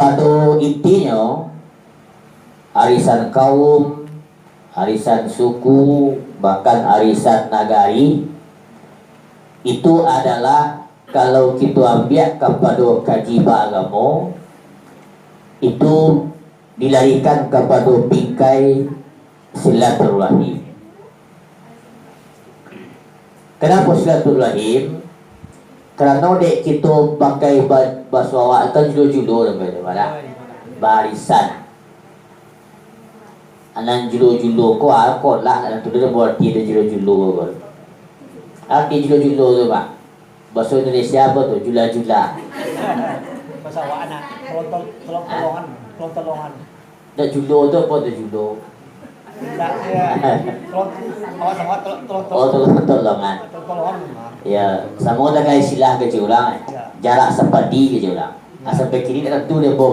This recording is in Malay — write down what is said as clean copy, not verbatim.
Pada intinya arisan kaum, arisan suku, bahkan arisan nagari itu adalah kalau kita ambil kepada kajian agama itu dilarikan kepada bingkai silaturahim. Kenapa silaturahim? Kerana dek kita pakai bahasa awak kan julo-julo mana barisan. Anan julo-julo ko ako lah anan tu dia buat dia julo-julo ko. Arti julo-julo tu Pak. Bahasa Indonesia apa tu? Jula-jula. Bahasa awak anak tolong-tolongan. Dak julo tu apa tu julo? Tak ya. Tolong-tolongan. Ya, sama dengan istilah ke orang. Jarak sepadi ke orang. Sampai kini tak tu dia